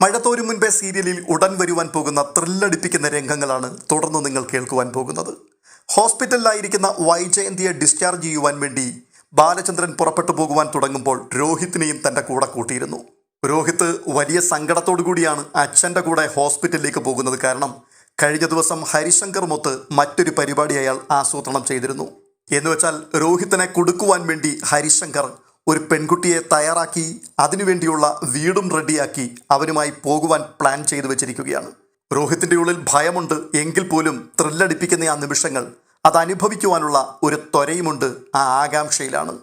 മഴത്തോരും മുൻപേ സീരിയലിൽ ഉടൻ വരുവാൻ പോകുന്ന ത്രില്ലടിപ്പിക്കുന്ന രംഗങ്ങളാണ് തുടർന്ന് നിങ്ങൾ കേൾക്കുവാൻ പോകുന്നത്. ഹോസ്പിറ്റലിലായിരിക്കുന്ന വൈജയന്തിയെ ഡിസ്ചാർജ് ചെയ്യുവാൻ വേണ്ടി ബാലചന്ദ്രൻ പുറപ്പെട്ടു പോകുവാൻ തുടങ്ങുമ്പോൾ രോഹിത്തിനെയും തൻ്റെ കൂടെ കൂട്ടിയിരുന്നു. രോഹിത്ത് വലിയ സങ്കടത്തോടു കൂടിയാണ് അച്ഛൻ്റെ കൂടെ ഹോസ്പിറ്റലിലേക്ക് പോകുന്നത്. കാരണം കഴിഞ്ഞ ദിവസം ഹരിശങ്കറുമൊത്ത് മറ്റൊരു പരിപാടി അയാൾ ആസൂത്രണം ചെയ്തിരുന്നു. എന്നുവെച്ചാൽ രോഹിത്തിനെ കൊടുക്കുവാൻ വേണ്ടി ഹരിശങ്കർ ഒരു പെൺകുട്ടിയെ തയ്യാറാക്കി അതിനുവേണ്ടിയുള്ള വീടും റെഡിയാക്കി അവനുമായി പോകുവാൻ പ്ലാൻ ചെയ്തു വെച്ചിരിക്കുകയാണ്. രോഹിത്തിൻ്റെ ഉള്ളിൽ ഭയമുണ്ട് എങ്കിൽ പോലും ത്രില്ലടിപ്പിക്കുന്ന ആ നിമിഷങ്ങൾ അത് അനുഭവിക്കുവാനുള്ള ഒരു ത്വരയുമുണ്ട്. ആ ആകാംക്ഷയിലാണ്.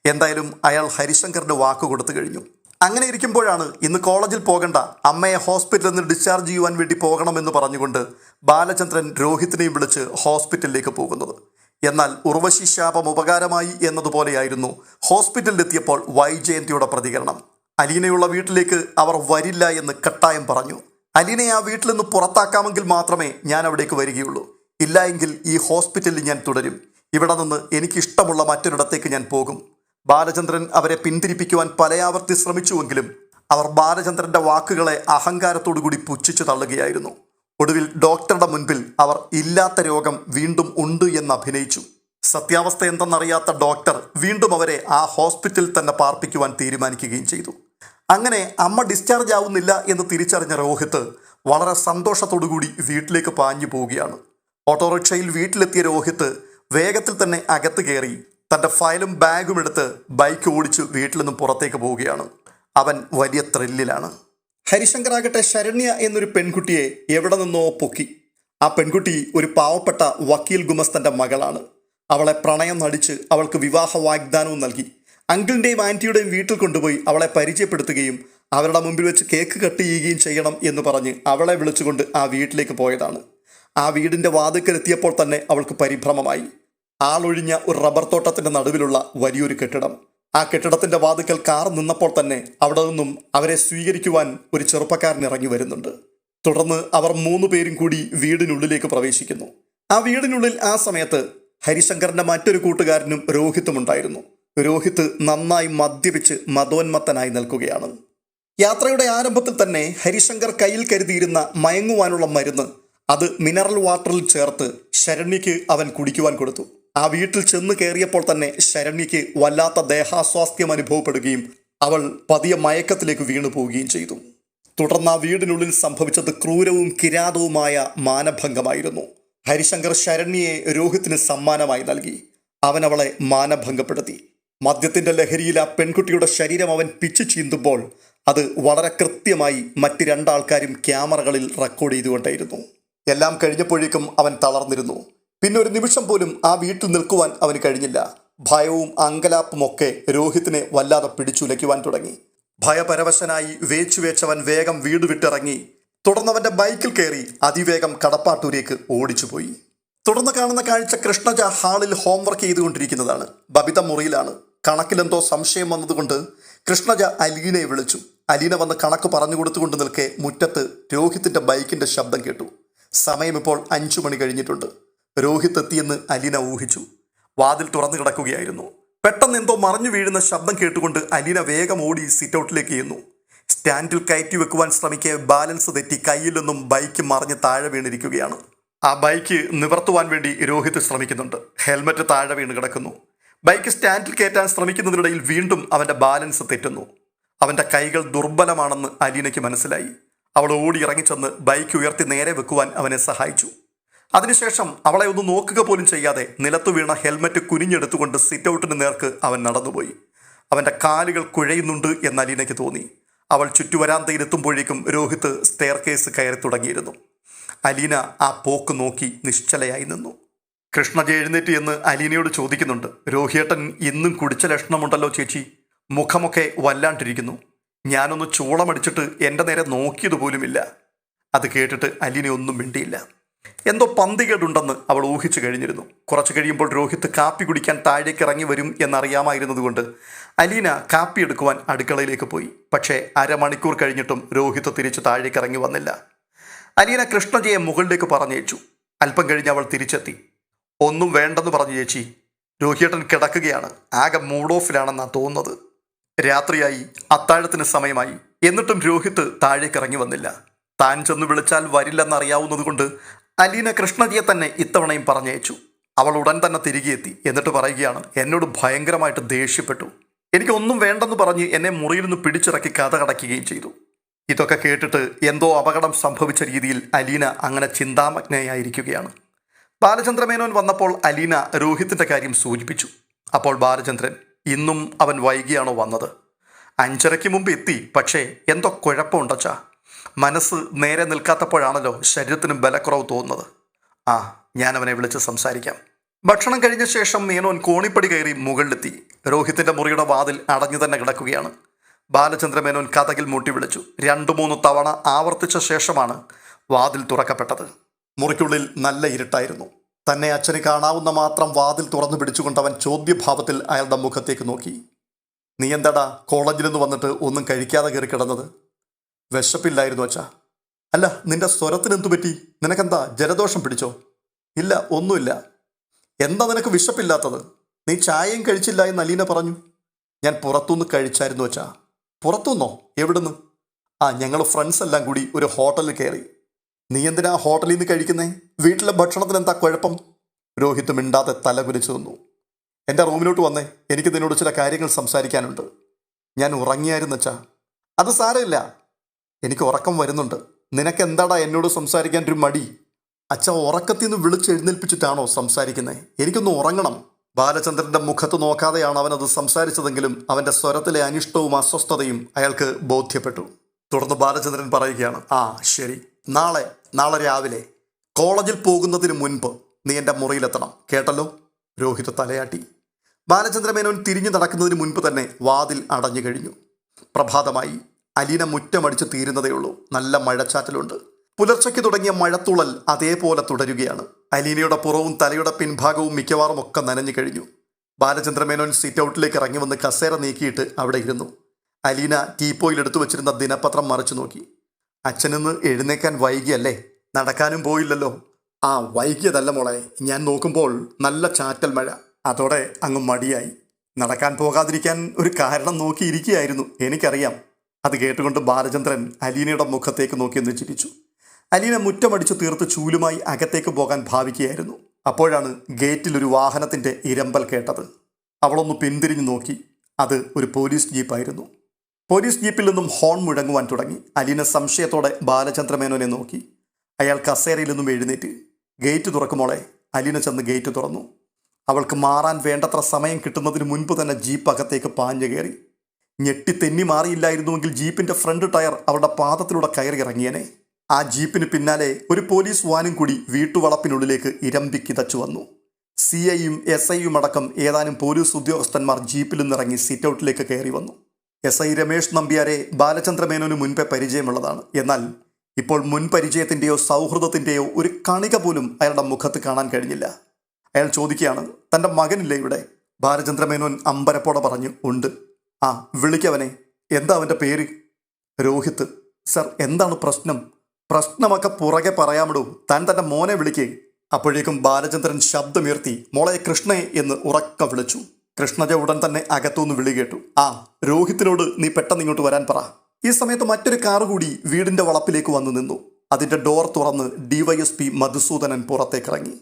എന്തായാലും അയാൾ ഹരിശങ്കറിന് വാക്ക് കൊടുത്തു കഴിഞ്ഞു. അങ്ങനെ ഇരിക്കുമ്പോഴാണ് ഇന്ന് കോളേജിൽ പോകണ്ട, അമ്മയെ ഹോസ്പിറ്റലിൽ നിന്ന് ഡിസ്ചാർജ് ചെയ്യുവാൻ വേണ്ടി പോകണമെന്ന് പറഞ്ഞുകൊണ്ട് ബാലചന്ദ്രൻ രോഹിത്തിനെയും വിളിച്ച് ഹോസ്പിറ്റലിലേക്ക് പോകുന്നത്. എന്നാൽ ഉർവശി ശാപം ഉപകാരമായി എന്നതുപോലെയായിരുന്നു ഹോസ്പിറ്റലിലെത്തിയപ്പോൾ വൈജയന്തിയുടെ പ്രതികരണം. അലീനയുള്ള വീട്ടിലേക്ക് അവർ വരില്ല എന്ന് കട്ടായം പറഞ്ഞു. അലീനയെ ആ വീട്ടിൽ നിന്ന് പുറത്താക്കാമെങ്കിൽ മാത്രമേ ഞാൻ അവിടേക്ക് വരികയുള്ളൂ. ഇല്ല എങ്കിൽ ഈ ഹോസ്പിറ്റലിൽ ഞാൻ തുടരും. ഇവിടെ നിന്ന് എനിക്കിഷ്ടമുള്ള മറ്റൊരിടത്തേക്ക് ഞാൻ പോകും. ബാലചന്ദ്രൻ അവരെ പിന്തിരിപ്പിക്കുവാൻ പലയാവർത്തി ശ്രമിച്ചുവെങ്കിലും അവർ ബാലചന്ദ്രൻ്റെ വാക്കുകളെ അഹങ്കാരത്തോടു കൂടി പുച്ഛിച്ചു തള്ളുകയായിരുന്നു. ഒടുവിൽ ഡോക്ടറുടെ മുൻപിൽ അവർ ഇല്ലാത്ത രോഗം വീണ്ടും ഉണ്ട് എന്ന് അഭിനയിച്ചു. സത്യാവസ്ഥ എന്തെന്നറിയാത്ത ഡോക്ടർ വീണ്ടും അവരെ ആ ഹോസ്പിറ്റലിൽ തന്നെ പാർപ്പിക്കുവാൻ തീരുമാനിക്കുകയും ചെയ്തു. അങ്ങനെ അമ്മ ഡിസ്ചാർജ് ആവുന്നില്ല എന്ന് തിരിച്ചറിഞ്ഞ രോഹിത്ത് വളരെ സന്തോഷത്തോടു കൂടി വീട്ടിലേക്ക് പാഞ്ഞു പോവുകയാണ്. ഓട്ടോറിക്ഷയിൽ വീട്ടിലെത്തിയ രോഹിത്ത് വേഗത്തിൽ തന്നെ അകത്ത് കയറി തൻ്റെ ഫയലും ബാഗും എടുത്ത് ബൈക്ക് ഓടിച്ച് വീട്ടിൽ നിന്നും പുറത്തേക്ക് പോവുകയാണ്. അവൻ വലിയ ത്രില്ലിലാണ്. ഹരിശങ്കറാകട്ടെ ശരണ്യ എന്നൊരു പെൺകുട്ടിയെ എവിടെ നിന്നോ പൊക്കി. ആ പെൺകുട്ടി ഒരു പാവപ്പെട്ട വക്കീൽ ഗുമസ്തൻ്റെ മകളാണ്. അവളെ പ്രണയം നടിച്ച് അവൾക്ക് വിവാഹ വാഗ്ദാനവും നൽകി അങ്കിളിൻ്റെയും ആൻറ്റിയുടെയും വീട്ടിൽ കൊണ്ടുപോയി അവളെ പരിചയപ്പെടുത്തുകയും അവരുടെ മുമ്പിൽ വെച്ച് കേക്ക് കട്ട് ചെയ്യുകയും ചെയ്യണം എന്ന് പറഞ്ഞ് അവളെ വിളിച്ചുകൊണ്ട് ആ വീട്ടിലേക്ക് പോയതാണ്. ആ വീടിൻ്റെ വാതിൽക്കലെത്തിയപ്പോൾ തന്നെ അവൾക്ക് പരിഭ്രമമായി. ആളൊഴിഞ്ഞ ഒരു റബ്ബർ തോട്ടത്തിൻ്റെ നടുവിലുള്ള വലിയൊരു കെട്ടിടം. ആ കെട്ടിടത്തിൻ്റെ വാതിൽക്കൽ കാർ നിന്നപ്പോൾ തന്നെ അവിടെ നിന്നും അവരെ സ്വീകരിക്കുവാൻ ഒരു ചെറുപ്പക്കാരൻ ഇറങ്ങി വരുന്നുണ്ട്. തുടർന്ന് അവർ 3 പേരും കൂടി വീടിനുള്ളിലേക്ക് പ്രവേശിക്കുന്നു. ആ വീടിനുള്ളിൽ ആ സമയത്ത് ഹരിശങ്കറിൻ്റെ മറ്റൊരു കൂട്ടുകാരനും രോഹിത്തും ഉണ്ടായിരുന്നു. രോഹിത്ത് നന്നായി മദ്യപിച്ച് മതോന്മത്തനായി നിൽക്കുകയാണ്. യാത്രയുടെ ആരംഭത്തിൽ തന്നെ ഹരിശങ്കർ കയ്യിൽ കരുതിയിരുന്ന മയങ്ങുവാനുള്ള മരുന്ന് അത് മിനറൽ വാട്ടറിൽ ചേർത്ത് ശരണ്യയ്ക്ക് അവൻ കുടിക്കുവാൻ കൊടുത്തു. ആ വീട്ടിൽ ചെന്ന് കയറിയപ്പോൾ തന്നെ ശരണ്യയ്ക്ക് വല്ലാത്ത ദേഹാസ്വാസ്ഥ്യം അനുഭവപ്പെടുകയും അവൾ പതിയെ മയക്കത്തിലേക്ക് വീണു പോവുകയും ചെയ്തു. തുടർന്ന് ആ വീടിനുള്ളിൽ സംഭവിച്ചത് ക്രൂരവും കിരാതവുമായ മാനഭംഗമായിരുന്നു. ഹരിശങ്കർ ശരണ്യയെ രോഹിത്തിന് സമ്മാനമായി നൽകി. അവൻ അവളെ മാനഭംഗപ്പെടുത്തി. മദ്യത്തിൻ്റെ ലഹരിയിൽ ആ പെൺകുട്ടിയുടെ ശരീരം അവൻ പിച്ചു ചീന്തുമ്പോൾ അത് വളരെ കൃത്യമായി മറ്റ് 2 ആൾക്കാരും ക്യാമറകളിൽ റെക്കോർഡ് ചെയ്തുകൊണ്ടേയിരുന്നു. എല്ലാം കഴിഞ്ഞപ്പോഴേക്കും അവൻ തളർന്നിരുന്നു. പിന്നെ ഒരു നിമിഷം പോലും ആ വീട്ടിൽ നിൽക്കുവാൻ അവന് കഴിഞ്ഞില്ല. ഭയവും അങ്കലാപ്പുമൊക്കെ രോഹിത്തിനെ വല്ലാതെ പിടിച്ചുലയ്ക്കുവാൻ തുടങ്ങി. ഭയപരവശനായി വേച്ചവൻ വേഗം വീട് വിട്ടിറങ്ങി. തുടർന്നവൻ്റെ ബൈക്കിൽ കയറി അതിവേഗം കടപ്പാട്ടൂരേക്ക് ഓടിച്ചുപോയി. തുടർന്ന് കാണുന്ന കാഴ്ച കൃഷ്ണജ ഹാളിൽ ഹോംവർക്ക് ചെയ്തുകൊണ്ടിരിക്കുന്നതാണ്. ബബിത മുറിയിലാണ്. കണക്കിലെന്തോ സംശയം വന്നതുകൊണ്ട് കൃഷ്ണജ അലീനയെ വിളിച്ചു. അലീന വന്ന് കണക്ക് പറഞ്ഞു കൊടുത്തുകൊണ്ട് നിൽക്കെ മുറ്റത്ത് രോഹിത്തിൻ്റെ ബൈക്കിൻ്റെ ശബ്ദം കേട്ടു. സമയം ഇപ്പോൾ 5 മണി കഴിഞ്ഞിട്ടുണ്ട്. രോഹിത്ത് എത്തിയെന്ന് അലീന ഊഹിച്ചു. വാതിൽ തുറന്നു കിടക്കുകയായിരുന്നു. പെട്ടെന്ന് എന്തോ മറിഞ്ഞു വീഴുന്ന ശബ്ദം കേട്ടുകൊണ്ട് അലീന വേഗം ഓടി സിറ്റൗട്ടിലേക്ക് ചെയ്യുന്നു. സ്റ്റാൻഡിൽ കയറ്റി വെക്കുവാൻ ശ്രമിക്കെ ബാലൻസ് തെറ്റി കയ്യിൽ നിന്നും ബൈക്ക് മറിഞ്ഞ് താഴെ വീണിരിക്കുകയാണ്. ആ ബൈക്ക് നിവർത്തുവാൻ വേണ്ടി രോഹിത്ത് ശ്രമിക്കുന്നുണ്ട്. ഹെൽമറ്റ് താഴെ വീണ് കിടക്കുന്നു. ബൈക്ക് സ്റ്റാൻഡിൽ കയറ്റാൻ ശ്രമിക്കുന്നതിനിടയിൽ വീണ്ടും അവൻ്റെ ബാലൻസ് തെറ്റുന്നു. അവൻ്റെ കൈകൾ ദുർബലമാണെന്ന് അലീനയ്ക്ക് മനസ്സിലായി. അവൾ ഓടി ഇറങ്ങിച്ചെന്ന് ബൈക്ക് ഉയർത്തി നേരെ വെക്കുവാൻ അവനെ സഹായിച്ചു. അതിനുശേഷം അവളെ ഒന്ന് നോക്കുക പോലും ചെയ്യാതെ നിലത്തു വീണ ഹെൽമറ്റ് കുനിഞ്ഞെടുത്തുകൊണ്ട് സിറ്റൗട്ടിന് നേർക്ക് അവൻ നടന്നുപോയി. അവൻ്റെ കാലുകൾ കുഴയുന്നുണ്ട് എന്ന് അലീനയ്ക്ക് തോന്നി. അവൾ ചുറ്റുവരാന്തയിലെത്തുമ്പോഴേക്കും രോഹിത്ത് സ്റ്റെയർ കേസ് കയറി തുടങ്ങിയിരുന്നു. അലീന ആ പോക്ക് നോക്കി നിശ്ചലയായി നിന്നു. കൃഷ്ണജ എഴുന്നേറ്റ് എന്ന് അലീനയോട് ചോദിക്കുന്നുണ്ട്. രോഹിയേട്ടൻ ഇന്നും കുടിച്ച ലക്ഷണമുണ്ടല്ലോ ചേച്ചി, മുഖമൊക്കെ വല്ലാണ്ടിരിക്കുന്നു. ഞാനൊന്ന് ചൂളമടിച്ചിട്ട് എൻ്റെ നേരെ നോക്കിയതുപോലുമില്ല. അത് കേട്ടിട്ട് അലീന ഒന്നും മിണ്ടിയില്ല. എന്തോ പന്തികേടുണ്ടെന്ന് അവൾ ഊഹിച്ചു കഴിഞ്ഞിരുന്നു. കുറച്ച് കഴിയുമ്പോൾ രോഹിത്ത് കാപ്പി കുടിക്കാൻ താഴേക്ക് ഇറങ്ങി വരും എന്നറിയാമായിരുന്നതുകൊണ്ട് അലീന കാപ്പി എടുക്കുവാൻ അടുക്കളയിലേക്ക് പോയി. പക്ഷേ 1/2 മണിക്കൂർ കഴിഞ്ഞിട്ടും രോഹിത്ത് തിരിച്ച് താഴേക്ക് ഇറങ്ങി വന്നില്ല. അലീന കൃഷ്ണജയെ മുകളിലേക്ക് പറഞ്ഞയച്ചു. അല്പം കഴിഞ്ഞ് അവൾ തിരിച്ചെത്തി. ഒന്നും വേണ്ടെന്ന് പറഞ്ഞു ചേച്ചി, രോഹിയേട്ടൻ കിടക്കുകയാണ്, ആകെ മൂഡ് ഓഫിലാണെന്നാണ് തോന്നുന്നത്. രാത്രിയായി, അത്താഴത്തിന് സമയമായി. എന്നിട്ടും രോഹിത് താഴേക്ക് ഇറങ്ങി വന്നില്ല. താൻ ചെന്ന് വിളിച്ചാൽ വരില്ലെന്നറിയാവുന്നതുകൊണ്ട് അലീന കൃഷ്ണജിയെ തന്നെ ഇത്തവണയും പറഞ്ഞയച്ചു. അവൾ ഉടൻ തന്നെ തിരികെ എത്തി. എന്നിട്ട് പറയുകയാണ്, എന്നോട് ഭയങ്കരമായിട്ട് ദേഷ്യപ്പെട്ടു. എനിക്കൊന്നും വേണ്ടെന്ന് പറഞ്ഞ് എന്നെ മുറിയിൽ നിന്ന് പിടിച്ചിറക്കി കഥ കടക്കുകയും ചെയ്തു. ഇതൊക്കെ കേട്ടിട്ട് എന്തോ അപകടം സംഭവിച്ച രീതിയിൽ അലീന അങ്ങനെ ചിന്താമഗ്നയായിരിക്കുകയാണ്. ബാലചന്ദ്രമേനോൻ വന്നപ്പോൾ അലീന രോഹിത്തിൻ്റെ കാര്യം സൂചിപ്പിച്ചു. അപ്പോൾ ബാലചന്ദ്രൻ, ഇന്നും അവൻ വൈകിയാണോ വന്നത്? 5:30 മുമ്പ് എത്തി, പക്ഷേ എന്തോ കുഴപ്പമുണ്ടച്ചാ. മനസ്സ് നേരെ നിൽക്കാത്തപ്പോഴാണല്ലോ ശരീരത്തിന് ബലക്കുറവ് തോന്നുന്നത്. ആ, ഞാൻ അവനെ വിളിച്ച് സംസാരിക്കാം. ഭക്ഷണം കഴിഞ്ഞ ശേഷം മേനോൻ കോണിപ്പടി കയറി മുകളിലെത്തി. രോഹിത്തിൻ്റെ മുറിയുടെ വാതിൽ അടഞ്ഞു തന്നെ കിടക്കുകയാണ്. ബാലചന്ദ്രമേനോൻ കതകിൽ മുട്ടി വിളിച്ചു. 2-3 തവണ ആവർത്തിച്ച ശേഷമാണ് വാതിൽ തുറക്കപ്പെട്ടത്. മുറിക്കുള്ളിൽ നല്ല ഇരുട്ടായിരുന്നു. തന്നെ അച്ഛന് കാണാവുന്ന മാത്രം വാതിൽ തുറന്നു പിടിച്ചുകൊണ്ട് അവൻ ചോദ്യഭാവത്തിൽ അയാളുടെ മുഖത്തേക്ക് നോക്കി. നീ എന്താടാ കോളേജിൽ നിന്ന് വന്നിട്ട് ഒന്നും കഴിക്കാതെ കയറി കിടന്നത്? വിശപ്പില്ലായിരുന്നു അച്ഛാ. അല്ല, നിന്റെ സ്വരത്തിനെന്തു പറ്റി? നിനക്കെന്താ ജലദോഷം പിടിച്ചോ? ഇല്ല, ഒന്നുമില്ല. എന്താ നിനക്ക് വിശപ്പില്ലാത്തത്? നീ ചായയും കഴിച്ചില്ല എന്ന് അലീന പറഞ്ഞു. ഞാൻ പുറത്തുനിന്ന് കഴിച്ചായിരുന്നു അച്ഛാ. പുറത്തുനിന്നോ? എവിടുന്ന്? ഞങ്ങൾ ഫ്രണ്ട്സ് എല്ലാം കൂടി ഒരു ഹോട്ടലിൽ കയറി. നീ എന്തിനാ ഹോട്ടലിൽ നിന്ന് കഴിക്കുന്നേ? വീട്ടിലെ ഭക്ഷണത്തിന് എന്താ കുഴപ്പം? രോഹിത് മിണ്ടാതെ തല കുനിച്ചു നിന്നു. എൻ്റെ റൂമിലോട്ട് വന്നേ, എനിക്ക് നിന്നോട് ചില കാര്യങ്ങൾ സംസാരിക്കാനുണ്ട്. ഞാൻ ഉറങ്ങിയായിരുന്നു അച്ഛാ. അത് സാരമില്ല, എനിക്ക് ഉറക്കം വരുന്നുണ്ട്. നിനക്ക് എന്താടാ എന്നോട് സംസാരിക്കാൻ ഒരു മടി? അച്ഛ ഉറക്കത്തിൽ നിന്ന് വിളിച്ചെഴുന്നേൽപ്പിച്ചിട്ടാണോ സംസാരിക്കുന്നത്? എനിക്കൊന്ന് ഉറങ്ങണം. ബാലചന്ദ്രൻ്റെ മുഖത്ത് നോക്കാതെയാണ് അവനത് സംസാരിച്ചതെങ്കിലും അവൻ്റെ സ്വരത്തിലെ അനിഷ്ടവും അസ്വസ്ഥതയും അയാൾക്ക് ബോധ്യപ്പെട്ടു. തുടർന്ന് ബാലചന്ദ്രൻ പറയുകയാണ്, ശരി, നാളെ രാവിലെ കോളേജിൽ പോകുന്നതിന് മുൻപ് നീ എൻ്റെ മുറിയിലെത്തണം, കേട്ടല്ലോ? രോഹിത് തലയാട്ടി. ബാലചന്ദ്രമേനോൻ തിരിഞ്ഞു നടക്കുന്നതിന് മുൻപ് തന്നെ വാതിൽ അടഞ്ഞു കഴിഞ്ഞു. പ്രഭാതമായി. അലീന മുറ്റമടിച്ച് തീരുന്നതേയുള്ളൂ. നല്ല മഴച്ചാറ്റലുണ്ട്. പുലർച്ചയ്ക്ക് തുടങ്ങിയ മഴത്തുള്ളൽ അതേപോലെ തുടരുകയാണ്. അലീനയുടെ പുറവും തലയുടെ പിൻഭാഗവും മിക്കവാറും ഒക്കെ നനഞ്ഞു കഴിഞ്ഞു. ബാലചന്ദ്രമേനോൻ സിറ്റ് ഔട്ടിലേക്ക് ഇറങ്ങി വന്ന് കസേര നീക്കിയിട്ട് അവിടെ ഇരുന്നു. അലീന ടീപ്പോയിൽ എടുത്തു വെച്ചിരുന്ന ദിനപത്രം മറിച്ചു നോക്കി. അച്ഛനിന്ന് എഴുന്നേക്കാൻ വൈകിയല്ലേ? നടക്കാനും പോയില്ലല്ലോ. വൈകിയതല്ല മോളെ, ഞാൻ നോക്കുമ്പോൾ നല്ല ചാറ്റൽ മഴ. അതോടെ അങ്ങ് മടിയായി. നടക്കാൻ പോകാതിരിക്കാൻ ഒരു കാരണം നോക്കിയിരിക്കുകയായിരുന്നു, എനിക്കറിയാം. അത് കേട്ടുകൊണ്ട് ബാലചന്ദ്രൻ അലീനയുടെ മുഖത്തേക്ക് നോക്കിയെന്ന് ചിരിച്ചു. അലീന മുറ്റമടിച്ചു തീർത്ത് ചൂലുമായി അകത്തേക്ക് പോകാൻ ഭാവിക്കുകയായിരുന്നു. അപ്പോഴാണ് ഗേറ്റിലൊരു വാഹനത്തിൻ്റെ ഇരമ്പൽ കേട്ടത്. അവളൊന്ന് പിന്തിരിഞ്ഞു നോക്കി. അത് ഒരു പോലീസ് ജീപ്പായിരുന്നു. പോലീസ് ജീപ്പിൽ നിന്നും ഹോൺ മുഴങ്ങുവാൻ തുടങ്ങി. അലീന സംശയത്തോടെ ബാലചന്ദ്രമേനോനെ നോക്കി. അയാൾ കസേരയിൽ നിന്നും എഴുന്നേറ്റ്. ഗേറ്റ് തുറക്കുമോളെ. അലീന ചെന്ന് ഗേറ്റ് തുറന്നു. അവൾക്ക് മാറാൻ വേണ്ടത്ര സമയം കിട്ടുന്നതിന് മുൻപ് തന്നെ ജീപ്പ് അകത്തേക്ക് പാഞ്ഞു കയറി. ഞെട്ടി തെന്നി മാറിയില്ലായിരുന്നുവെങ്കിൽ ജീപ്പിൻ്റെ ഫ്രണ്ട് ടയർ അവളുടെ പാദത്തിലൂടെ കയറി ഇറങ്ങിയനെ. ആ ജീപ്പിന് പിന്നാലെ ഒരു പോലീസ് വാനും കൂടി വീട്ടുവളപ്പിനുള്ളിലേക്ക് ഇരമ്പി കിതച്ചു വന്നു. CIയും SIയും അടക്കം ഏതാനും പോലീസ് ഉദ്യോഗസ്ഥന്മാർ ജീപ്പിൽ നിന്നിറങ്ങി സിറ്റ് ഔട്ടിലേക്ക് കയറി വന്നു. SI രമേഷ് നമ്പ്യാരെ ബാലചന്ദ്രമേനോന് മുൻപേ പരിചയമുള്ളതാണ്. എന്നാൽ ഇപ്പോൾ മുൻപരിചയത്തിൻ്റെയോ സൗഹൃദത്തിൻ്റെയോ ഒരു കണിക പോലും അയാളുടെ മുഖത്ത് കാണാൻ കഴിഞ്ഞില്ല. അയാൾ ചോദിക്കുകയാണ്, തൻ്റെ മകനില്ലേ ഇവിടെ? ബാലചന്ദ്രമേനോൻ അമ്പരപ്പോടെ പറഞ്ഞു, ഉണ്ട്. വിളിക്കവനെ. എന്താ അവൻ്റെ പേര്? രോഹിത്. സർ, എന്താണ് പ്രശ്നം? പ്രശ്നമൊക്കെ പുറകെ പറയാമിടൂ. താൻ തൻ്റെ മോനെ വിളിക്കേ. അപ്പോഴേക്കും ബാലചന്ദ്രൻ ശബ്ദമുയർത്തി മോളെ കൃഷ്ണയെ എന്ന് ഉറക്കം വിളിച്ചു. കൃഷ്ണജ ഉടൻ തന്നെ അകത്തുനിന്ന് വിളി കേട്ടു. രോഹിത്തിനോട് നീ പെട്ടെന്ന് ഇങ്ങോട്ട് വരാൻ പറ. ഈ സമയത്ത് മറ്റൊരു കാറ് കൂടി വീടിൻ്റെ വളപ്പിലേക്ക് വന്നു നിന്നു. അതിൻ്റെ ഡോർ തുറന്ന് DYSP മധുസൂദനൻ പുറത്തേക്കിറങ്ങി.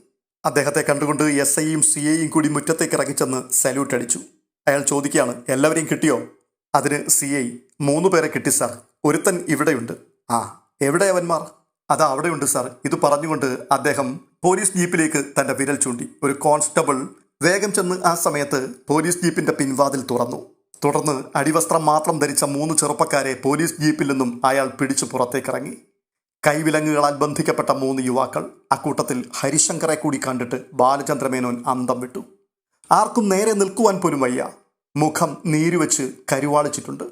അദ്ദേഹത്തെ കണ്ടുകൊണ്ട് SIയും CIയും കൂടി മുറ്റത്തേക്ക് ഇറങ്ങിച്ചെന്ന് സല്യൂട്ട് അടിച്ചു. അയാൾ ചോദിക്കുകയാണ്, എല്ലാവരെയും കിട്ടിയോ? അതിന് CI, 3 പേരെ കിട്ടി സാർ. ഒരുത്തൻ ഇവിടെയുണ്ട്. എവിടെ അവന്മാർ? അതാ അവിടെയുണ്ട് സാർ. ഇത് പറഞ്ഞുകൊണ്ട് അദ്ദേഹം പോലീസ് ജീപ്പിലേക്ക് തൻ്റെ വിരൽ ചൂണ്ടി. ഒരു കോൺസ്റ്റബിൾ വേഗം ചെന്ന് ആ സമയത്ത് പോലീസ് ജീപ്പിൻ്റെ പിൻവാതിൽ തുറന്നു. തുടർന്ന് അടിവസ്ത്രം മാത്രം ധരിച്ച 3 ചെറുപ്പക്കാരെ പോലീസ് ജീപ്പിൽ നിന്നും അയാൾ പിടിച്ചു പുറത്തേക്കിറങ്ങി. കൈവിലങ്ങുകളാൽ ബന്ധിക്കപ്പെട്ട 3 യുവാക്കൾ. അക്കൂട്ടത്തിൽ ഹരിശങ്കറെ കൂടി കണ്ടിട്ട് ബാലചന്ദ്രമേനോൻ അന്തം വിട്ടു. ആർക്കും നേരെ നിൽക്കുവാൻ പോലും വയ്യ. മുഖം നീരുവെച്ച് കരുവാളിച്ചിട്ടുണ്ട്.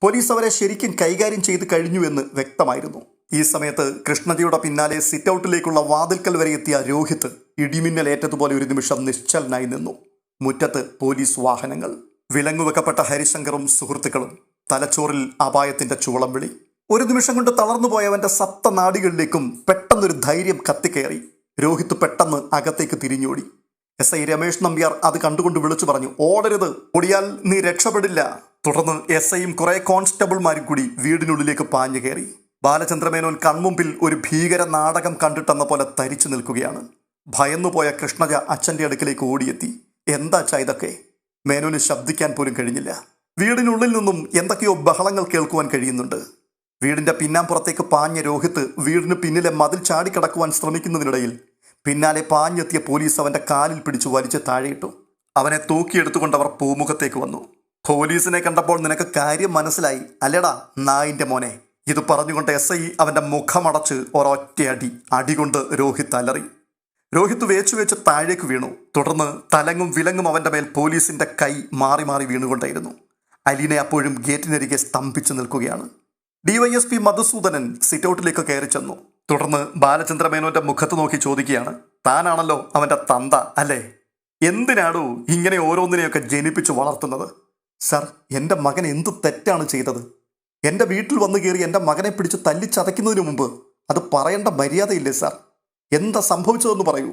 പോലീസ് അവരെ ശരിക്കും കൈകാര്യം ചെയ്ത് കഴിഞ്ഞുവെന്ന് വ്യക്തമായിരുന്നു. ഈ സമയത്ത് കൃഷ്ണജിയുടെ പിന്നാലെ സിറ്റ് ഔട്ടിലേക്കുള്ള വാതിൽക്കൽ വരെ എത്തിയ രോഹിത് ഇടിമിന്നലേറ്റതുപോലെ ഒരു നിമിഷം നിശ്ചലനായി നിന്നു. മുറ്റത്ത് പോലീസ് വാഹനങ്ങൾ. വിലങ്ങുവെക്കപ്പെട്ട ഹരിശങ്കറും സുഹൃത്തുക്കളും. തലച്ചോറിൽ അപായത്തിന്റെ ചൂളം വിളി. ഒരു നിമിഷം കൊണ്ട് തളർന്നുപോയവന്റെ സപ്തനാഡികളിലേക്കും പെട്ടെന്നൊരു ധൈര്യം കത്തിക്കയറി. രോഹിത് പെട്ടെന്ന് അകത്തേക്ക് തിരിഞ്ഞോടി. SI രമേഷ് നമ്പ്യാർ അത് കണ്ടുകൊണ്ട് വിളിച്ചു പറഞ്ഞു, ഓടരുത്, ഓടിയാൽ നീ രക്ഷപ്പെടില്ല. തുടർന്ന് SIയും കുറെ കോൺസ്റ്റബിൾമാരും കൂടി വീടിനുള്ളിലേക്ക് പാഞ്ഞു കയറി. ബാലചന്ദ്രമേനോൻ കൺമുമ്പിൽ ഒരു ഭീകര നാടകം കണ്ടിട്ടെന്ന പോലെ തരിച്ചു നിൽക്കുകയാണ്. ഭയന്നുപോയ കൃഷ്ണജ അച്ഛൻ്റെ അടുക്കിലേക്ക് ഓടിയെത്തി. എന്താ അച്ഛാ ഇതൊക്കെ? മേനോന് ശബ്ദിക്കാൻ പോലും കഴിഞ്ഞില്ല. വീടിനുള്ളിൽ നിന്നും എന്തൊക്കെയോ ബഹളങ്ങൾ കേൾക്കുവാൻ കഴിയുന്നുണ്ട്. വീടിന്റെ പിന്നാമ്പുറത്തേക്ക് പാഞ്ഞ രോഹിത്ത് വീടിന് പിന്നിലെ മതിൽ ചാടിക്കടക്കുവാൻ ശ്രമിക്കുന്നതിനിടയിൽ പിന്നാലെ പാഞ്ഞെത്തിയ പോലീസ് അവന്റെ കാലിൽ പിടിച്ചു വലിച്ച് താഴെയിട്ടു. അവനെ തൂക്കിയെടുത്തുകൊണ്ട് അവർ പൂമുഖത്തേക്ക് വന്നു. പോലീസിനെ കണ്ടപ്പോൾ നിനക്ക് കാര്യം മനസ്സിലായി അല്ലേടാ നായിന്റെ മോനെ? ഇത് പറഞ്ഞുകൊണ്ട് SI അവന്റെ മുഖമടച്ച് ഒരൊറ്റയടി അടികൊണ്ട് രോഹിത്ത് അലറി. രോഹിത്ത് വേച്ചു താഴേക്ക് വീണു. തുടർന്ന് തലങ്ങും വിലങ്ങും അവന്റെ മേൽ പോലീസിന്റെ കൈ മാറി മാറി വീണുകൊണ്ടായിരുന്നു. അലീന അപ്പോഴും ഗേറ്റിനരികെ സ്തംഭിച്ചു നിൽക്കുകയാണ്. DYSP മധുസൂദനൻ സിറ്റൗട്ടിലേക്ക് കയറി ചെന്നു. തുടർന്ന് ബാലചന്ദ്രമേനോന്റെ മുഖത്ത് നോക്കി ചോദിക്കുകയാണ്, താനാണല്ലോ അവന്റെ തന്ത അല്ലേ? എന്തിനാടോ ഇങ്ങനെ ഓരോന്നിനെയൊക്കെ ജനിപ്പിച്ച് വളർത്തുന്നത്? സർ, എൻ്റെ മകൻ എന്ത് തെറ്റാണ് ചെയ്തത്? എൻ്റെ വീട്ടിൽ വന്നു കയറി എൻ്റെ മകനെ പിടിച്ച് തല്ലിച്ചതയ്ക്കുന്നതിന് മുമ്പ് അത് പറയേണ്ട മര്യാദയില്ലേ സാർ? എന്താ സംഭവിച്ചതെന്ന് പറയൂ.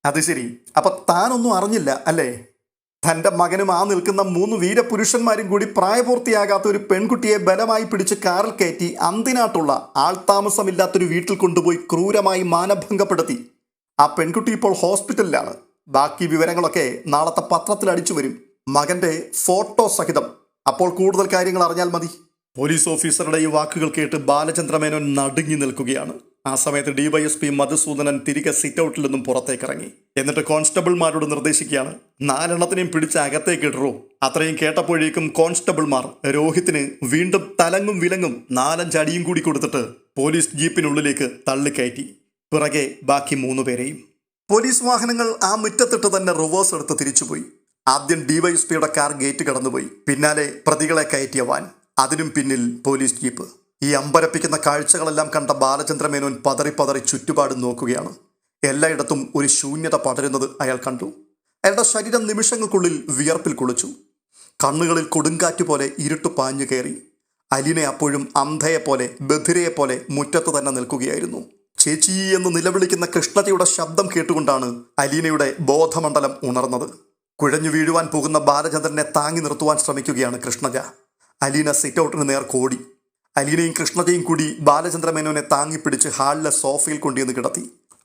അത് ശരി, അപ്പം താനൊന്നും അറിഞ്ഞില്ല അല്ലേ? തൻ്റെ മകനും ആ നിൽക്കുന്ന 3 വീരപുരുഷന്മാരും കൂടി പ്രായപൂർത്തിയാകാത്ത ഒരു പെൺകുട്ടിയെ ബലമായി പിടിച്ച് കാറിൽ കയറ്റി അന്തിനാട്ടുള്ള ആൾതാമസമില്ലാത്തൊരു വീട്ടിൽ കൊണ്ടുപോയി ക്രൂരമായി മാനഭംഗപ്പെടുത്തി. ആ പെൺകുട്ടി ഇപ്പോൾ ഹോസ്പിറ്റലിലാണ്. ബാക്കി വിവരങ്ങളൊക്കെ നാളത്തെ പത്രത്തിൽ അടിച്ചു വരും, മകൻ്റെ ഫോട്ടോ സഹിതം. അപ്പോൾ കൂടുതൽ കാര്യങ്ങൾ അറിഞ്ഞാൽ മതി. പോലീസ് ഓഫീസറുടെ ഈ വാക്കുകൾ കേട്ട് ബാലചന്ദ്രമേനോൻ നടുങ്ങി നിൽക്കുകയാണ്. ആ സമയത്ത് DYSP മധുസൂദനൻ തിരികെ സിറ്റൗട്ടിൽ നിന്നും പുറത്തേക്കിറങ്ങി. എന്നിട്ട് കോൺസ്റ്റബിൾമാരോട് നിർദ്ദേശിക്കുകയാണ്, 4 എണ്ണത്തിനെയും പിടിച്ച് അകത്തേക്ക് ഇടറൂ. അത്രയും കേട്ടപ്പോഴേക്കും കോൺസ്റ്റബിൾമാർ രോഹിത്തിന് വീണ്ടും തലങ്ങും വിലങ്ങും 4-5 അടിയും കൂടി കൊടുത്തിട്ട് പോലീസ് ജീപ്പിനുള്ളിലേക്ക് തള്ളിക്കയറ്റി. പിറകെ ബാക്കി 3 പേരെയും. പോലീസ് വാഹനങ്ങൾ ആ മുറ്റത്തിട്ട് തന്നെ റിവേഴ്സ് എടുത്ത് തിരിച്ചുപോയി. ആദ്യം DYSPയുടെ കാർ ഗേറ്റ് കടന്നുപോയി. പിന്നാലെ പ്രതികളെ കയറ്റിയ വാൻ, അതിനും പിന്നിൽ പോലീസ് ജീപ്പ്. ഈ അമ്പരപ്പിക്കുന്ന കാഴ്ചകളെല്ലാം കണ്ട ബാലചന്ദ്രമേനോൻ പതറി ചുറ്റുപാട് നോക്കുകയാണ്. എല്ലായിടത്തും ഒരു ശൂന്യത പടരുന്നത് അയാൾ കണ്ടു. അയാളുടെ ശരീരം നിമിഷങ്ങൾക്കുള്ളിൽ വിയർപ്പിൽ കുളിച്ചു. കണ്ണുകളിൽ കൊടുങ്കാറ്റ് പോലെ ഇരുട്ട് പാഞ്ഞു കയറി. അലീന അപ്പോഴും അന്ധയെപ്പോലെ ബധിരയെപ്പോലെ മുറ്റത്ത് തന്നെ നിൽക്കുകയായിരുന്നു. ചേച്ചി എന്ന് നിലവിളിക്കുന്ന കൃഷ്ണജയുടെ ശബ്ദം കേട്ടുകൊണ്ടാണ് അലീനയുടെ ബോധമണ്ഡലം ഉണർന്നത്. കുഴഞ്ഞു വീഴുവാൻ പോകുന്ന ബാലചന്ദ്രനെ താങ്ങി നിർത്തുവാൻ ശ്രമിക്കുകയാണ് കൃഷ്ണജ. അലീന സിറ്റൗട്ടിന് നേർ കോടി. അലീനയും കൃഷ്ണജയും കൂടി ബാലചന്ദ്രമേനോനെ താങ്ങിപ്പിടിച്ച് ഹാളിലെ സോഫയിൽ കൊണ്ടുവന്ന് കിടത്തി.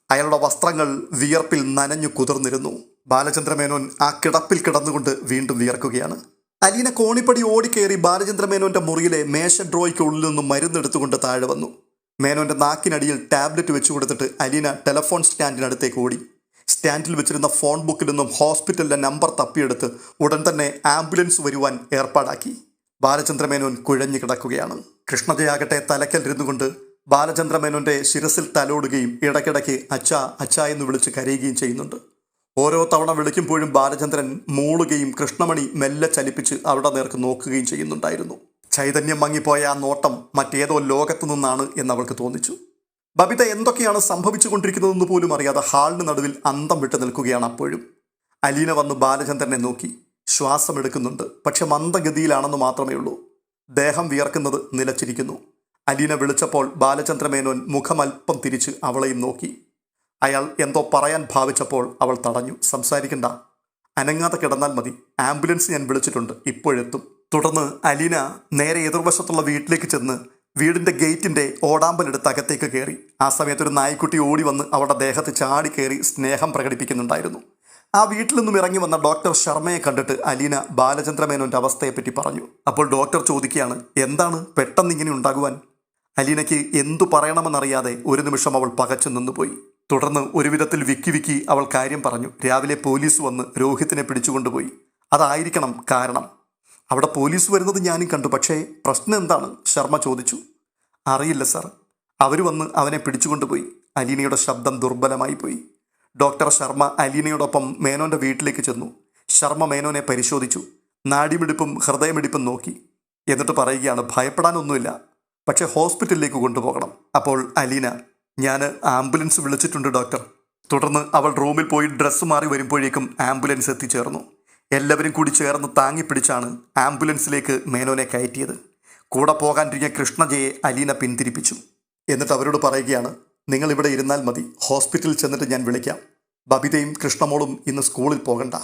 അയാളുടെ വസ്ത്രങ്ങൾ വിയർപ്പിൽ നനഞ്ഞു കുതിർന്നിരുന്നു. ബാലചന്ദ്രമേനോൻ ആ കിടപ്പിൽ കിടന്നുകൊണ്ട് വീണ്ടും വിയർക്കുകയാണ്. അലീന കോണിപ്പടി ഓടിക്കയറി ബാലചന്ദ്രമേനോന്റെ മുറിയിലെ മേശ ഡ്രോയ്ക്കുള്ളിൽ നിന്നും മരുന്നെടുത്തുകൊണ്ട് താഴെ വന്നു. മേനോന്റെ നാക്കിനടിയിൽ ടാബ്ലറ്റ് വെച്ചു കൊടുത്തിട്ട് അലീന ടെലഫോൺ സ്റ്റാൻഡിനടുത്തേക്ക് ഓടി. സ്റ്റാൻഡിൽ വെച്ചിരുന്ന ഫോൺ ബുക്കിൽ നിന്നും ഹോസ്പിറ്റലിലെ നമ്പർ തപ്പിയെടുത്ത് ഉടൻ തന്നെ ആംബുലൻസ് വരുവാൻ ഏർപ്പാടാക്കി. ബാലചന്ദ്രമേനോൻ കുഴഞ്ഞു കിടക്കുകയാണ്. കൃഷ്ണജയാകട്ടെ തലക്കലിരുന്നു കൊണ്ട് ബാലചന്ദ്രമേനോന്റെ ശിരസിൽ തലോടുകയും ഇടയ്ക്കിടയ്ക്ക് അച്ഛാ അച്ഛാ എന്ന് വിളിച്ച് കരയുകയും ചെയ്യുന്നുണ്ട്. ഓരോ തവണ വിളിക്കുമ്പോഴും ബാലചന്ദ്രൻ മൂളുകയും കൃഷ്ണമണി മെല്ലെ ചലിപ്പിച്ച് അവിടെ നേർക്ക് നോക്കുകയും ചെയ്യുന്നുണ്ടായിരുന്നു. ചൈതന്യം മങ്ങിപ്പോയ ആ നോട്ടം മറ്റേതോ ലോകത്തു നിന്നാണ് എന്നവൾക്ക് തോന്നിച്ചു. ബബിത എന്തൊക്കെയാണ് സംഭവിച്ചു കൊണ്ടിരിക്കുന്നതെന്ന് പോലും അറിയാതെ ഹാളിന് നടുവിൽ അന്തം വിട്ട് നിൽക്കുകയാണ്. അപ്പോഴും അലീന വന്ന് ബാലചന്ദ്രനെ നോക്കി. ശ്വാസമെടുക്കുന്നുണ്ട്, പക്ഷെ മന്ദഗതിയിലാണെന്ന് മാത്രമേ ഉള്ളൂ. ദേഹം വിയർക്കുന്നത് നിലച്ചിരിക്കുന്നു. അലീന വിളിച്ചപ്പോൾ ബാലചന്ദ്രമേനോൻ മുഖമൽപ്പം തിരിച്ച് അവളെയും നോക്കി. അയാൾ എന്തോ പറയാൻ ഭാവിച്ചപ്പോൾ അവൾ തടഞ്ഞു. സംസാരിക്കണ്ട, അനങ്ങാതെ കിടന്നാൽ മതി, ആംബുലൻസ് ഞാൻ വിളിച്ചിട്ടുണ്ട്, ഇപ്പോഴെത്തും. തുടർന്ന് അലീന നേരെ എതിർവശത്തുള്ള വീട്ടിലേക്ക് ചെന്ന് വീടിൻ്റെ ഗേറ്റിൻ്റെ ഓടാമ്പലെടുത്ത് അകത്തേക്ക് കയറി. ആ സമയത്തൊരു നായ്ക്കുട്ടി ഓടി വന്ന് അവളുടെ ദേഹത്ത് ചാടി കയറി സ്നേഹം പ്രകടിപ്പിക്കുന്നുണ്ടായിരുന്നു. ആ വീട്ടിൽ നിന്നും ഇറങ്ങി വന്ന ഡോക്ടർ ശർമ്മയെ കണ്ടിട്ട് അലീന ബാലചന്ദ്രമേനോന്റെ അവസ്ഥയെപ്പറ്റി പറഞ്ഞു. അപ്പോൾ ഡോക്ടർ ചോദിക്കുകയാണ്, എന്താണ് പെട്ടെന്ന് ഇങ്ങനെ ഉണ്ടാകുവാൻ? അലീനയ്ക്ക് എന്തു പറയണമെന്നറിയാതെ ഒരു നിമിഷം അവൾ പകച്ചു നിന്നുപോയി. തുടർന്ന് ഒരു വിധത്തിൽ വിക്കി അവൾ കാര്യം പറഞ്ഞു. രാവിലെ പോലീസ് വന്ന് രോഹിത്തിനെ പിടിച്ചുകൊണ്ടുപോയി. അതായിരിക്കണം കാരണം. അവിടെ പോലീസ് വരുന്നത് ഞാനും കണ്ടു, പക്ഷേ പ്രശ്നം എന്താണ്? ശർമ്മ ചോദിച്ചു. അറിയില്ല സാർ, അവർ വന്ന് അവനെ പിടിച്ചുകൊണ്ടുപോയി. അലീനയുടെ ശബ്ദം ദുർബലമായി പോയി. ഡോക്ടർ ശർമ്മ അലീനയോടൊപ്പം മേനോന്റെ വീട്ടിലേക്ക് ചെന്നു. ശർമ്മ മേനോനെ പരിശോധിച്ചു. നാഡിമിടിപ്പും ഹൃദയമിടിപ്പും നോക്കി. എന്നിട്ട് പറയുകയാണ്, ഭയപ്പെടാനൊന്നുമില്ല, പക്ഷെ ഹോസ്പിറ്റലിലേക്ക് കൊണ്ടുപോകണം. അപ്പോൾ അലീന, ഞാൻ ആംബുലൻസ് വിളിച്ചിട്ടുണ്ട് ഡോക്ടർ. തുടർന്ന് അവൾ റൂമിൽ പോയി ഡ്രസ്സ് മാറി വരുമ്പോഴേക്കും ആംബുലൻസ് എത്തിച്ചേർന്നു. എല്ലാവരും കൂടി ചേർന്ന് താങ്ങിപ്പിടിച്ചാണ് ആംബുലൻസിലേക്ക് മേനോനെ കയറ്റിയത്. കൂടെ പോകാനിരിക്കുന്ന കൃഷ്ണജയെ അലീന പിന്തിരിപ്പിച്ചു. എന്നിട്ട് അവരോട് പറയുകയാണ്, നിങ്ങൾ ഇവിടെ ഇരുന്നാൽ മതി, ഹോസ്പിറ്റലിൽ ചെന്നിട്ട് ഞാൻ വിളിക്കാം. ബബിതയും കൃഷ്ണമോളും ഇന്ന് സ്കൂളിൽ പോകണ്ട.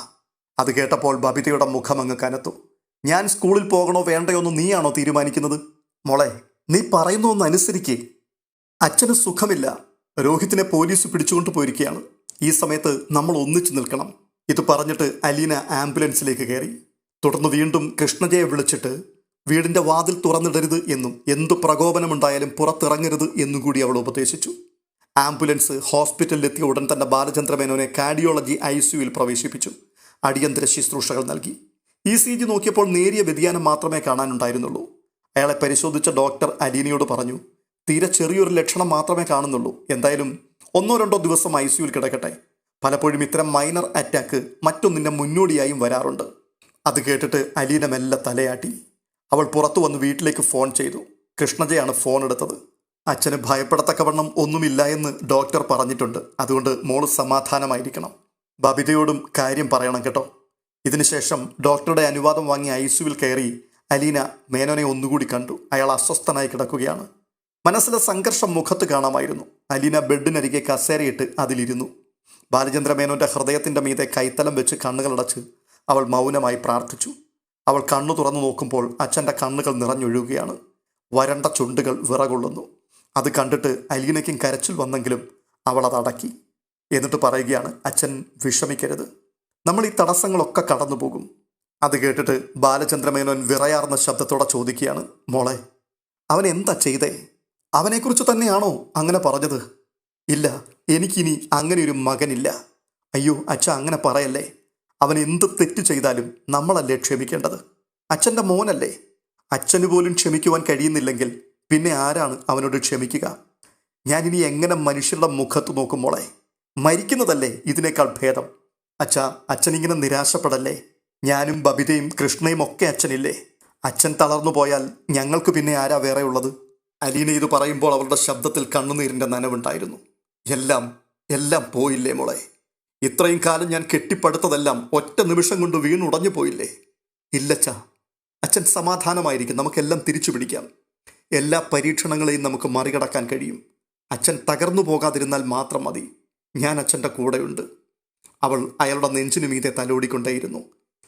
അത് കേട്ടപ്പോൾ ബബിതയുടെ മുഖം അങ്ങ് കനത്തു. ഞാൻ സ്കൂളിൽ പോകണോ വേണ്ടയോ എന്ന് നീയാണോ തീരുമാനിക്കുന്നത്? മോളെ, നീ പറയുന്നൊന്ന് അനുസരിക്കേ. അച്ഛന് സുഖമില്ല. രോഹിത്തിനെ പോലീസ് പിടിച്ചുകൊണ്ട് പോയിരിക്കുകയാണ്. ഈ സമയത്ത് നമ്മൾ ഒന്നിച്ചു നിൽക്കണം. ഇത് പറഞ്ഞിട്ട് അലീന ആംബുലൻസിലേക്ക് കയറി. തുടർന്ന് വീണ്ടും കൃഷ്ണജയെ വിളിച്ചിട്ട് വീടിൻ്റെ വാതിൽ തുറന്നിടരുത് എന്നും എന്തു പ്രകോപനമുണ്ടായാലും പുറത്തിറങ്ങരുത് എന്നും കൂടി അവൾ ഉപദേശിച്ചു. ആംബുലൻസ് ഹോസ്പിറ്റലിലെത്തിയ ഉടൻ തന്നെ ബാലചന്ദ്രമേനോനെ കാർഡിയോളജി ICUവിൽ പ്രവേശിപ്പിച്ചു. അടിയന്തര ശുശ്രൂഷകൾ നൽകി. ECG നോക്കിയപ്പോൾ നേരിയ വ്യതിയാനം മാത്രമേ കാണാനുണ്ടായിരുന്നുള്ളൂ. അയാളെ പരിശോധിച്ച ഡോക്ടർ അലീനയോട് പറഞ്ഞു, തീരെ ചെറിയൊരു ലക്ഷണം മാത്രമേ കാണുന്നുള്ളൂ. എന്തായാലും 1-2 ദിവസം ICUവിൽ കിടക്കട്ടെ. പലപ്പോഴും ഇത്തരം മൈനർ അറ്റാക്ക് മറ്റൊന്നിൻ്റെ മുന്നോടിയായും വരാറുണ്ട്. അത് കേട്ടിട്ട് അലീന മെല്ലെ തലയാട്ടി. അവൾ പുറത്തു വന്ന് വീട്ടിലേക്ക് ഫോൺ ചെയ്തു. കൃഷ്ണജയാണ് ഫോൺ എടുത്തത്. അച്ഛന് ഭയപ്പെടത്തക്കവണ്ണം ഒന്നുമില്ല എന്ന് ഡോക്ടർ പറഞ്ഞിട്ടുണ്ട്. അതുകൊണ്ട് മോള് സമാധാനമായിരിക്കണം. ബബിതയോടും കാര്യം പറയണം കേട്ടോ. ഇതിനുശേഷം ഡോക്ടറുടെ അനുവാദം വാങ്ങി ICUവിൽ കയറി അലീന മേനോനെ ഒന്നുകൂടി കണ്ടു. അയാൾ അസ്വസ്ഥനായി കിടക്കുകയാണ്. മനസ്സിലെ സംഘർഷം മുഖത്ത് കാണാമായിരുന്നു. അലീന ബെഡിനരികെ കസേരയിട്ട് അതിലിരുന്നു. ബാലചന്ദ്ര മേനോന്റെ ഹൃദയത്തിൻ്റെ മീതെ കൈത്തലം വെച്ച് കണ്ണുകളടച്ച് അവൾ മൗനമായി പ്രാർത്ഥിച്ചു. അവൾ കണ്ണു തുറന്നു നോക്കുമ്പോൾ അച്ഛൻ്റെ കണ്ണുകൾ നിറഞ്ഞൊഴുകുകയാണ്. വരണ്ട ചുണ്ടുകൾ വിറകൊള്ളുന്നു. അത് കണ്ടിട്ട് അലീനയ്ക്കും കരച്ചിൽ വന്നെങ്കിലും അവൾ അത് അടക്കി. എന്നിട്ട് പറയുകയാണ്, അച്ഛൻ വിഷമിക്കരുത്, നമ്മൾ ഈ തടസ്സങ്ങളൊക്കെ കടന്നു പോകും. അത് കേട്ടിട്ട് ബാലചന്ദ്രമേനോൻ വിറയാർന്ന ശബ്ദത്തോടെ ചോദിക്കുകയാണ്, മോളെ, അവൻ എന്താ ചെയ്തേ? അവനെക്കുറിച്ച് തന്നെയാണോ അങ്ങനെ പറഞ്ഞത്? ഇല്ല, എനിക്കിനി അങ്ങനെയൊരു മകനില്ല. അയ്യോ അച്ഛ, അങ്ങനെ പറയല്ലേ. അവൻ എന്ത് തെറ്റ് ചെയ്താലും നമ്മളല്ലേ ക്ഷമിക്കേണ്ടത്? അച്ഛൻ്റെ മോനല്ലേ. അച്ഛന് പോലും ക്ഷമിക്കുവാൻ കഴിയുന്നില്ലെങ്കിൽ പിന്നെ ആരാണ് അവനോട് ക്ഷമിക്കുക? ഞാനിനി എങ്ങനെ മനുഷ്യരുടെ മുഖത്ത് നോക്കും മോളെ? മരിക്കുന്നതല്ലേ ഇതിനേക്കാൾ ഭേദം. അച്ഛാ, അച്ഛനിങ്ങനെ നിരാശപ്പെടല്ലേ. ഞാനും ബബിതയും കൃഷ്ണയും ഒക്കെ അച്ഛനില്ലേ. അച്ഛൻ തളർന്നു പോയാൽ ഞങ്ങൾക്ക് പിന്നെ ആരാ വേറെ ഉള്ളത്? അലീന ഇത് പറയുമ്പോൾ അവളുടെ ശബ്ദത്തിൽ കണ്ണുനീരിൻ്റെ നനവുണ്ടായിരുന്നു. എല്ലാം എല്ലാം പോയില്ലേ മോളെ? ഇത്രയും കാലം ഞാൻ കെട്ടിപ്പടുത്തതെല്ലാം ഒറ്റ നിമിഷം കൊണ്ട് വീണുടഞ്ഞു പോയില്ലേ? ഇല്ലച്ചാ, അച്ഛൻ സമാധാനമായിരിക്കും. നമുക്കെല്ലാം തിരിച്ചു പിടിക്കാം. എല്ലാ പരീക്ഷണങ്ങളെയും നമുക്ക് മറികടക്കാൻ കഴിയും. അച്ഛൻ തകർന്നു പോകാതിരുന്നാൽ മാത്രം മതി. ഞാൻ അച്ഛൻ്റെ കൂടെയുണ്ട്. അവൾ അയാളുടെ നെഞ്ചിനു മീതെ തലോടിക്കൊണ്ടേയിരുന്നു.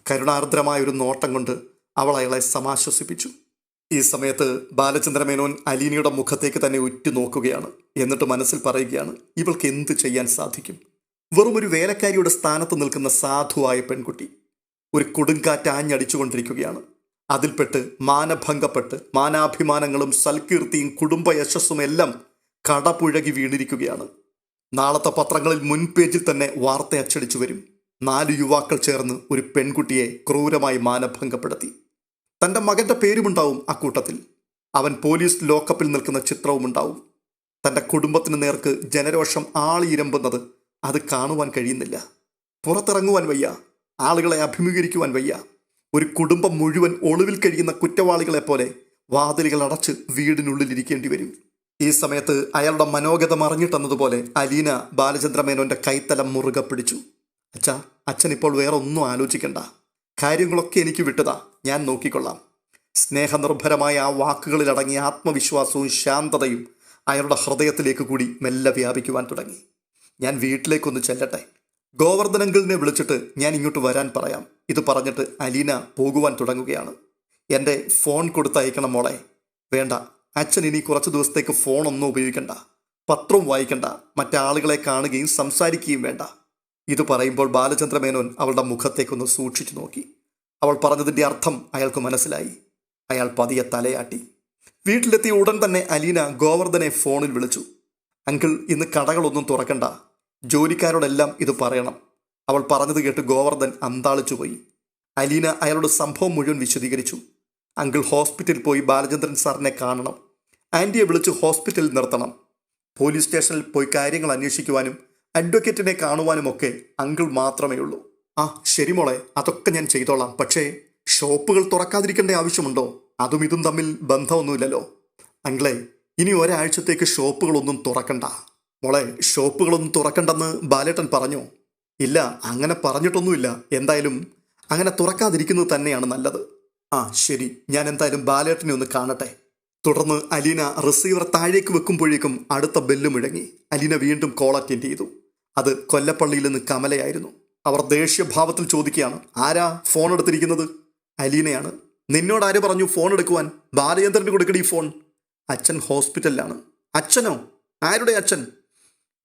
കരുണാർദ്രമായൊരു നോട്ടം കൊണ്ട് അവൾ അയാളെ സമാശ്വസിപ്പിച്ചു. ഈ സമയത്ത് ബാലചന്ദ്രമേനോൻ അലീനയുടെ മുഖത്തേക്ക് തന്നെ ഉറ്റുനോക്കുകയാണ്. എന്നിട്ട് മനസ്സിൽ പറയുകയാണ്, ഇവൾക്ക് എന്ത് ചെയ്യാൻ സാധിക്കും? വെറും ഒരു വേലക്കാരിയുടെ സ്ഥാനത്ത് നിൽക്കുന്ന സാധുവായ പെൺകുട്ടി. ഒരു കൊടുങ്കാറ്റ് ആഞ്ഞടിച്ചുകൊണ്ടിരിക്കുകയാണ്. അതിൽപ്പെട്ട് മാനഭംഗപ്പെട്ട് മാനാഭിമാനങ്ങളും സൽകീർത്തിയും കുടുംബ യശസ്സും എല്ലാം കടപുഴകി വീണിരിക്കുകയാണ്. നാളത്തെ പത്രങ്ങളിൽ മുൻപേജിൽ തന്നെ വാർത്ത അച്ചടിച്ചു വരും. 4 യുവാക്കൾ ചേർന്ന് ഒരു പെൺകുട്ടിയെ ക്രൂരമായി മാനഭംഗപ്പെടുത്തി. തൻ്റെ മകൻ്റെ പേരുമുണ്ടാവും അക്കൂട്ടത്തിൽ. അവൻ പോലീസ് ലോക്കപ്പിൽ നിൽക്കുന്ന ചിത്രവുമുണ്ടാവും. തൻ്റെ കുടുംബത്തിന് നേർക്ക് ജനരോഷം ആളിയിരമ്പുന്നത് അത് കാണുവാൻ കഴിയുന്നില്ല. പുറത്തിറങ്ങുവാൻ വയ്യ. ആളുകളെ അഭിമുഖീകരിക്കുവാൻ വയ്യ. ഒരു കുടുംബം മുഴുവൻ ഒളിവിൽ കഴിയുന്ന കുറ്റവാളികളെപ്പോലെ വാതിലുകൾ അടച്ച് വീടിനുള്ളിലിരിക്കേണ്ടി വരും. ഈ സമയത്ത് അയാളുടെ മനോഗതം അറിഞ്ഞിട്ടെന്നതുപോലെ അലീന ബാലചന്ദ്രമേനോന്റെ കൈത്തലം മുറുകെ പിടിച്ചു. അച്ഛാ, അച്ഛൻ ഇപ്പോൾ വേറെ ഒന്നും ആലോചിക്കണ്ട. കാര്യങ്ങളൊക്കെ എനിക്ക് വിട്ടതാ, ഞാൻ നോക്കിക്കൊള്ളാം. സ്നേഹനിർഭരമായ ആ വാക്കുകളിലടങ്ങിയ ആത്മവിശ്വാസവും ശാന്തതയും അയാളുടെ ഹൃദയത്തിലേക്ക് കൂടി മെല്ലെ വ്യാപിക്കുവാൻ തുടങ്ങി. ഞാൻ വീട്ടിലേക്കൊന്ന് ചെല്ലട്ടെ. ഗോവർദ്ധനങ്കിളിനെ വിളിച്ചിട്ട് ഞാൻ ഇങ്ങോട്ട് വരാൻ പറയാം. ഇത് പറഞ്ഞിട്ട് അലീന പോകുവാൻ തുടങ്ങുകയാണ്. എൻ്റെ ഫോൺ കൊടുത്തയക്കണം മോളെ. വേണ്ട, അച്ഛൻ ഇനി കുറച്ച് ദിവസത്തേക്ക് ഫോണൊന്നും ഉപയോഗിക്കണ്ട. പത്രവും വായിക്കണ്ട. മറ്റാളുകളെ കാണുകയും സംസാരിക്കുകയും വേണ്ട. ഇത് പറയുമ്പോൾ ബാലചന്ദ്രമേനോൻ അവളുടെ മുഖത്തേക്കൊന്ന് സൂക്ഷിച്ചു നോക്കി. അവൾ പറഞ്ഞതിൻ്റെ അർത്ഥം അയാൾക്ക് മനസ്സിലായി. അയാൾ പതിയെ തലയാട്ടി. വീട്ടിലെത്തിയ ഉടൻ തന്നെ അലീന ഗോവർദ്ധനെ ഫോണിൽ വിളിച്ചു. അങ്കിൾ, ഇന്ന് കടകളൊന്നും തുറക്കണ്ട. ജോലിക്കാരോടെല്ലാം ഇത് പറയണം. അവൾ പറഞ്ഞത് കേട്ട് ഗോവർദ്ധൻ അന്താളിച്ചു പോയി. അലീന അയാളുടെ സംഭവം മുഴുവൻ വിശദീകരിച്ചു. അങ്കിൾ ഹോസ്പിറ്റലിൽ പോയി ബാലചന്ദ്രൻ സാറിനെ കാണണം. ആൻറ്റിയെ വിളിച്ച് ഹോസ്പിറ്റലിൽ നിർത്തണം. പോലീസ് സ്റ്റേഷനിൽ പോയി കാര്യങ്ങൾ അന്വേഷിക്കുവാനും അഡ്വക്കേറ്റിനെ കാണുവാനുമൊക്കെ അങ്കിൾ മാത്രമേ ഉള്ളൂ. ആ ശരി മോളെ, അതൊക്കെ ഞാൻ ചെയ്തോളാം. പക്ഷേ ഷോപ്പുകൾ തുറക്കാതിരിക്കേണ്ട ആവശ്യമുണ്ടോ? അതും ഇതും തമ്മിൽ ബന്ധമൊന്നുമില്ലല്ലോ. അങ്കിളെ, ഇനി ഒരാഴ്ചത്തേക്ക് ഷോപ്പുകളൊന്നും തുറക്കണ്ട. മോളെ, ഷോപ്പുകളൊന്നും തുറക്കണ്ടെന്ന് ബാലേട്ടൻ പറഞ്ഞോ? ഇല്ല, അങ്ങനെ പറഞ്ഞിട്ടൊന്നുമില്ല. എന്തായാലും അങ്ങനെ തുറക്കാതിരിക്കുന്നത് തന്നെയാണ് നല്ലത്. ആ ശരി, ഞാൻ എന്തായാലും ബാലേട്ടനെ ഒന്ന് കാണട്ടെ. തുടർന്ന് അലീന റിസീവർ താഴേക്ക് വെക്കുമ്പോഴേക്കും അടുത്ത ബെല്ല് മുഴങ്ങി. അലീന വീണ്ടും കോൾ അറ്റൻഡ് ചെയ്തു. അത് കൊല്ലപ്പള്ളിയിൽ നിന്ന് കമലയായിരുന്നു. അവർ ദേഷ്യഭാവത്തിൽ ചോദിക്കുകയാണ്, ആരാ ഫോൺ എടുത്തിരിക്കുന്നത്? അലീനയാണ്. നിന്നോട് ആര് പറഞ്ഞു ഫോൺ എടുക്കുവാൻ? ബാലചന്ദ്രന് കൊടുക്കടി ഫോൺ. അച്ഛൻ ഹോസ്പിറ്റലിലാണ്. അച്ഛനോ? ആരുടെ അച്ഛൻ?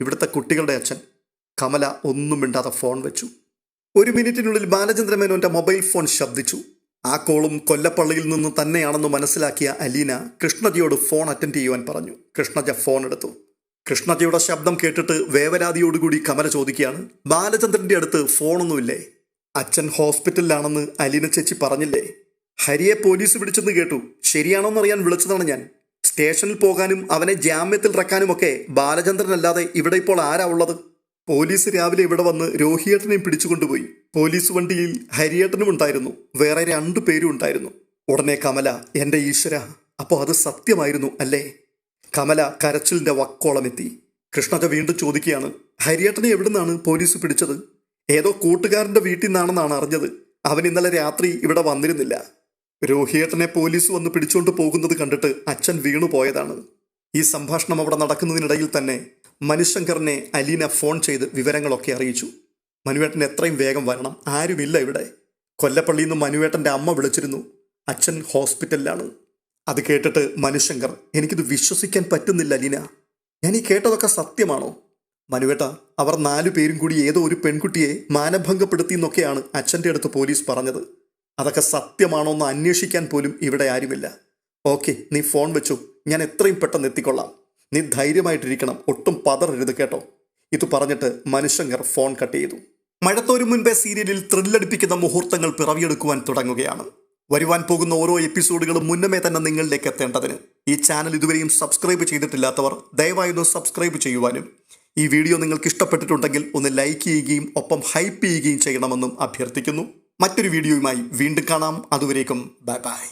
ഇവിടുത്തെ കുട്ടികളുടെ അച്ഛൻ. കമല ഒന്നും മിണ്ടാതെ ഫോൺ വെച്ചു. 1 മിനിറ്റിനുള്ളിൽ ബാലചന്ദ്രമേനോന്റെ മൊബൈൽ ഫോൺ ശബ്ദിച്ചു. ആ കോളും കൊല്ലപ്പള്ളിയിൽ നിന്ന് തന്നെയാണെന്ന് മനസ്സിലാക്കിയ അലീന കൃഷ്ണജയോട് ഫോൺ അറ്റൻഡ് ചെയ്യുവാൻ പറഞ്ഞു. കൃഷ്ണജ ഫോൺ എടുത്തു. കൃഷ്ണജയുടെ ശബ്ദം കേട്ടിട്ട് വേവലാതിയോടുകൂടി കമല ചോദിക്കുകയാണ്, ബാലചന്ദ്രന്റെ അടുത്ത് ഫോണൊന്നുമില്ലേ? അച്ഛൻ ഹോസ്പിറ്റലിലാണെന്ന് അലീന ചേച്ചി പറഞ്ഞില്ലേ? ഹരിയെ പോലീസ് പിടിച്ചെന്ന് കേട്ടു. ശരിയാണോന്നറിയാൻ വിളിച്ചതാണ് ഞാൻ. സ്റ്റേഷനിൽ പോകാനും അവനെ ജാമ്യത്തിൽ ഇറക്കാനുമൊക്കെ ബാലചന്ദ്രനല്ലാതെ ഇവിടെ ഇപ്പോൾ ആരാ ഉള്ളത്? പോലീസ് രാവിലെ ഇവിടെ വന്ന് രോഹിയേട്ടനെയും പിടിച്ചുകൊണ്ടുപോയി. പോലീസ് വണ്ടിയിൽ ഹരിയേട്ടനും ഉണ്ടായിരുന്നു. വേറെ 2 പേരും ഉണ്ടായിരുന്നു. ഉടനെ കമല, എൻ്റെ ഈശ്വര, അപ്പോൾ അത് സത്യമായിരുന്നു അല്ലേ? കമല കരച്ചിലിന്റെ വക്കോളമെത്തി. കൃഷ്ണജ വീണ്ടും ചോദിക്കുകയാണ്, ഹരിയേട്ടനെ എവിടുന്നാണ് പോലീസ് പിടിച്ചത്? ഏതോ കൂട്ടുകാരന്റെ വീട്ടിൽ നിന്നാണെന്നാണ് അറിഞ്ഞത്. അവൻ ഇന്നലെ രാത്രി ഇവിടെ വന്നിരുന്നില്ല. രോഹിയേട്ടനെ പോലീസ് വന്ന് പിടിച്ചുകൊണ്ട് പോകുന്നത് കണ്ടിട്ട് അച്ഛൻ വീണുപോയതാണ്. ഈ സംഭാഷണം അവിടെ നടക്കുന്നതിനിടയിൽ തന്നെ മനുശങ്കറിനെ അലീന ഫോൺ ചെയ്ത് വിവരങ്ങളൊക്കെ അറിയിച്ചു. മനുവേട്ടൻ എത്രയും വേഗം വരണം, ആരുമില്ല ഇവിടെ. കൊല്ലപ്പള്ളിയിൽ നിന്ന് മനുവേട്ടൻ്റെ അമ്മ വിളിച്ചിരുന്നു. അച്ഛൻ ഹോസ്പിറ്റലിലാണ്. അത് കേട്ടിട്ട് മനുശങ്കർ, എനിക്കിത് വിശ്വസിക്കാൻ പറ്റുന്നില്ല അലീന. ഞാൻ ഈ കേട്ടതൊക്കെ സത്യമാണോ? മനുവേട്ട, അവർ 4 പേരും കൂടി ഏതോ ഒരു പെൺകുട്ടിയെ മാനഭംഗപ്പെടുത്തി എന്നൊക്കെയാണ് അച്ഛൻ്റെ അടുത്ത് പോലീസ് പറഞ്ഞത്. അതൊക്കെ സത്യമാണോ എന്ന് അന്വേഷിക്കാൻ പോലും ഇവിടെ ആരുമില്ല. ഓക്കെ, നീ ഫോൺ വെച്ചു, ഞാൻ എത്രയും പെട്ടെന്ന് എത്തിക്കൊള്ളാം. നീ ധൈര്യമായിട്ടിരിക്കണം, ഒട്ടും പതറരുത് കേട്ടോ. ഇത് പറഞ്ഞിട്ട് മനുശങ്കർ ഫോൺ കട്ട് ചെയ്തു. മഴത്തോരും മുൻപേ സീരിയലിൽ ത്രില്ലടിപ്പിക്കുന്ന മുഹൂർത്തങ്ങൾ പിറവിയെടുക്കുവാൻ തുടങ്ങുകയാണ്. വരുവാൻ പോകുന്ന ഓരോ എപ്പിസോഡുകളും മുന്നമേ തന്നെ നിങ്ങളിലേക്ക് എത്തേണ്ടതിന് ഈ ചാനൽ ഇതുവരെയും സബ്സ്ക്രൈബ് ചെയ്തിട്ടില്ലാത്തവർ ദയവായി ഒന്ന് സബ്സ്ക്രൈബ് ചെയ്യുവാനും ഈ വീഡിയോ നിങ്ങൾക്ക് ഇഷ്ടപ്പെട്ടിട്ടുണ്ടെങ്കിൽ ഒന്ന് ലൈക്ക് ചെയ്യുകയും ഒപ്പം ഹൈപ്പ് ചെയ്യുകയും ചെയ്യണമെന്നും അഭ്യർത്ഥിക്കുന്നു. മറ്റൊരു വീഡിയോയുമായി വീണ്ടും കാണാം. അതുവരേക്കും ബൈ ബൈ.